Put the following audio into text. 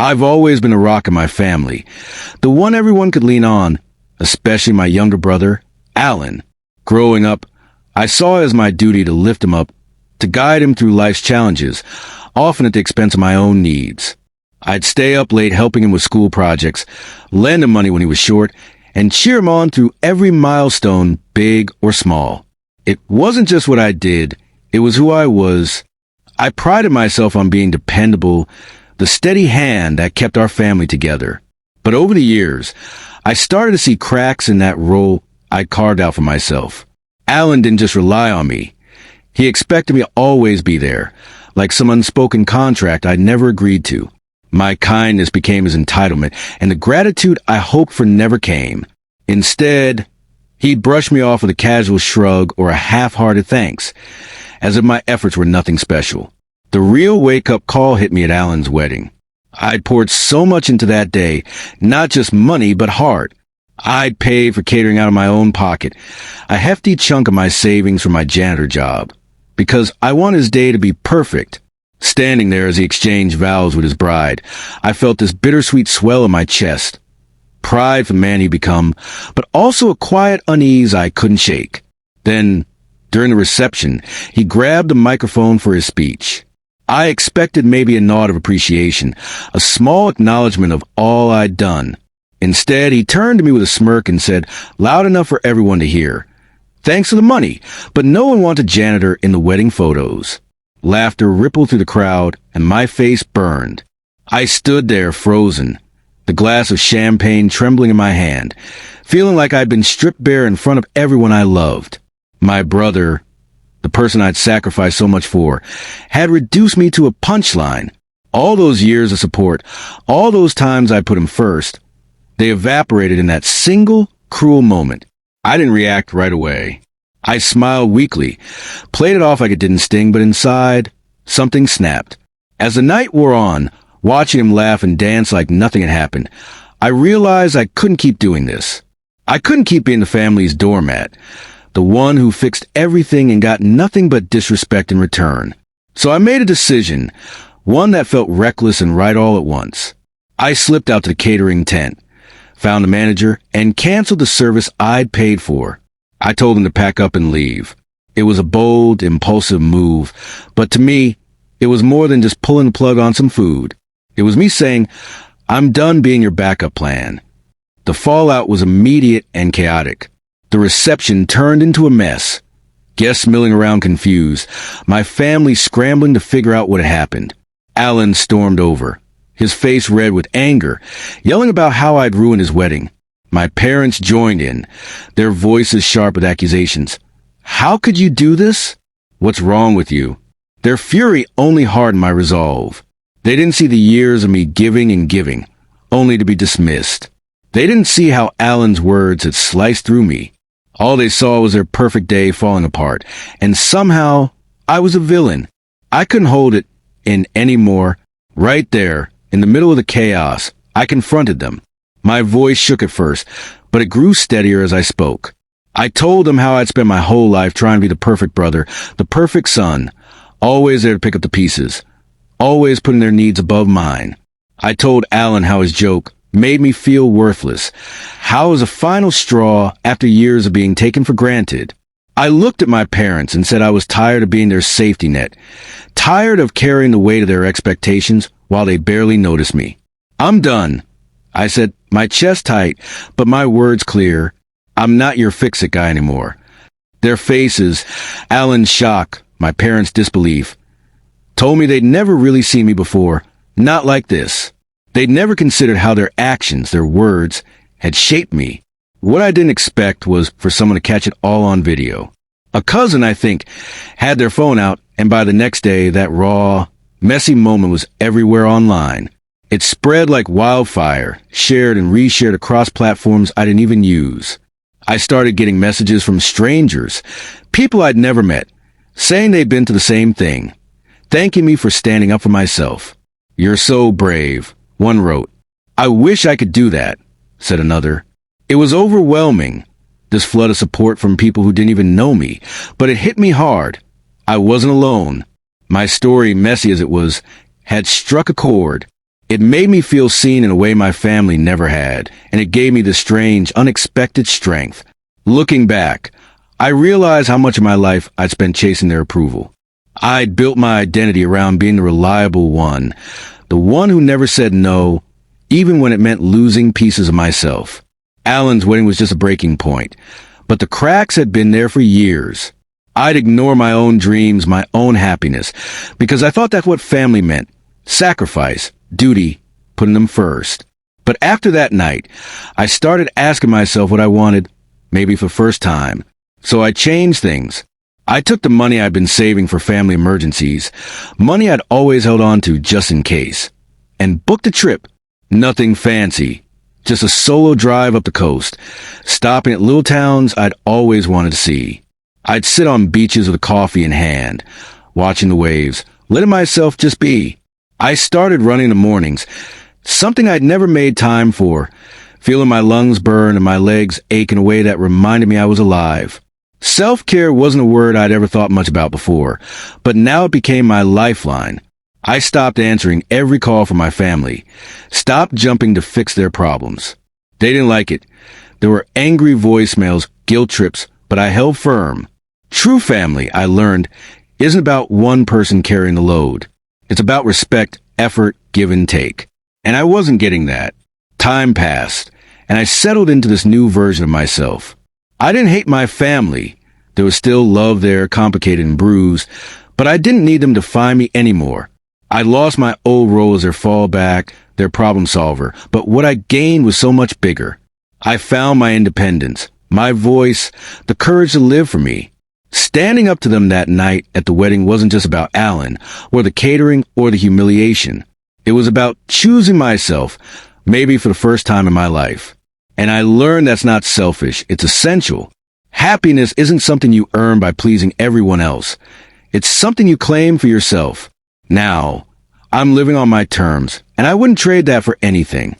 I've always been a rock in my family, the one everyone could lean on, especially my younger brother, Alan. Growing up, I saw it as my duty to lift him up, to guide him through life's challenges, often at the expense of my own needs. I'd stay up late helping him with school projects, lend him money when he was short, and cheer him on through every milestone, big or small. It wasn't just what I did, it was who I was. I prided myself on being dependable, the steady hand that kept our family together. But over the years, I started to see cracks in that role I'd carved out for myself. Alan didn't just rely on me. He expected me to always be there, like some unspoken contract I'd never agreed to. My kindness became his entitlement, and the gratitude I hoped for never came. Instead, he'd brush me off with a casual shrug or a half-hearted thanks, as if my efforts were nothing special. The real wake-up call hit me at Alan's wedding. I'd poured so much into that day, not just money, but heart. I'd paid for catering out of my own pocket, a hefty chunk of my savings from my janitor job, because I wanted his day to be perfect. Standing there as he exchanged vows with his bride, I felt this bittersweet swell in my chest. Pride for the man he'd become, but also a quiet unease I couldn't shake. Then, during the reception, he grabbed the microphone for his speech. I expected maybe a nod of appreciation, a small acknowledgement of all I'd done. Instead, he turned to me with a smirk and said, loud enough for everyone to hear, "Thanks for the money, but no one wanted Janitor in the wedding photos." Laughter rippled through the crowd, and my face burned. I stood there frozen, the glass of champagne trembling in my hand, feeling like I'd been stripped bare in front of everyone I loved. My brother, the person I'd sacrificed so much for, had reduced me to a punchline. All those years of support, all those times I put him first, they evaporated in that single, cruel moment. I didn't react right away. I smiled weakly, played it off like it didn't sting, but inside, something snapped. As the night wore on, watching him laugh and dance like nothing had happened, I realized I couldn't keep doing this. I couldn't keep being the family's doormat, the one who fixed everything and got nothing but disrespect in return. So I made a decision, one that felt reckless and right all at once. I slipped out to the catering tent, found a manager, and canceled the service I'd paid for. I told him to pack up and leave. It was a bold, impulsive move, but to me, it was more than just pulling the plug on some food. It was me saying, I'm done being your backup plan. The fallout was immediate and chaotic. The reception turned into a mess. Guests milling around confused, my family scrambling to figure out what had happened. Alan stormed over, his face red with anger, yelling about how I'd ruined his wedding. My parents joined in, their voices sharp with accusations. How could you do this? What's wrong with you? Their fury only hardened my resolve. They didn't see the years of me giving and giving, only to be dismissed. They didn't see how Alan's words had sliced through me. All they saw was their perfect day falling apart, and somehow I was a villain. I couldn't hold it in anymore. Right there, in the middle of the chaos, I confronted them. My voice shook at first, but it grew steadier as I spoke. I told them how I'd spent my whole life trying to be the perfect brother, the perfect son, always there to pick up the pieces, always putting their needs above mine. I told Alan how his joke made me feel worthless, how it was a final straw after years of being taken for granted. I looked at my parents and said I was tired of being their safety net, tired of carrying the weight of their expectations while they barely noticed me. I'm done, I said, my chest tight, but my words clear. I'm not your fix-it guy anymore. Their faces, Alan's shock, my parents' disbelief, told me they'd never really seen me before, not like this. They'd never considered how their actions, their words, had shaped me. What I didn't expect was for someone to catch it all on video. A cousin, I think, had their phone out, and by the next day, that raw, messy moment was everywhere online. It spread like wildfire, shared and reshared across platforms I didn't even use. I started getting messages from strangers, people I'd never met, saying they'd been to the same thing, thanking me for standing up for myself. "You're so brave," one wrote. "I wish I could do that," said another. It was overwhelming, this flood of support from people who didn't even know me, but it hit me hard. I wasn't alone. My story, messy as it was, had struck a chord. It made me feel seen in a way my family never had, and it gave me the strange, unexpected strength. Looking back, I realized how much of my life I'd spent chasing their approval. I'd built my identity around being the reliable one, the one who never said no, even when it meant losing pieces of myself. Alan's wedding was just a breaking point, but the cracks had been there for years. I'd ignore my own dreams, my own happiness, because I thought that's what family meant. Sacrifice, duty, putting them first. But after that night, I started asking myself what I wanted, maybe for the first time. So I changed things. I took the money I'd been saving for family emergencies, money I'd always held on to just in case, and booked a trip. Nothing fancy, just a solo drive up the coast, stopping at little towns I'd always wanted to see. I'd sit on beaches with a coffee in hand, watching the waves, letting myself just be. I started running in the mornings, something I'd never made time for, feeling my lungs burn and my legs ache in a way that reminded me I was alive. Self-care wasn't a word I'd ever thought much about before, but now it became my lifeline. I stopped answering every call from my family, stopped jumping to fix their problems. They didn't like it. There were angry voicemails, guilt trips, but I held firm. True family, I learned, isn't about one person carrying the load. It's about respect, effort, give and take. And I wasn't getting that. Time passed, and I settled into this new version of myself. I didn't hate my family. There was still love there, complicated and bruised, but I didn't need them to find me anymore. I lost my old role as their fallback, their problem solver, but what I gained was so much bigger. I found my independence, my voice, the courage to live for me. Standing up to them that night at the wedding wasn't just about Alan, or the catering, or the humiliation. It was about choosing myself, maybe for the first time in my life. And I learned that's not selfish, it's essential. Happiness isn't something you earn by pleasing everyone else. It's something you claim for yourself. Now, I'm living on my terms, and I wouldn't trade that for anything.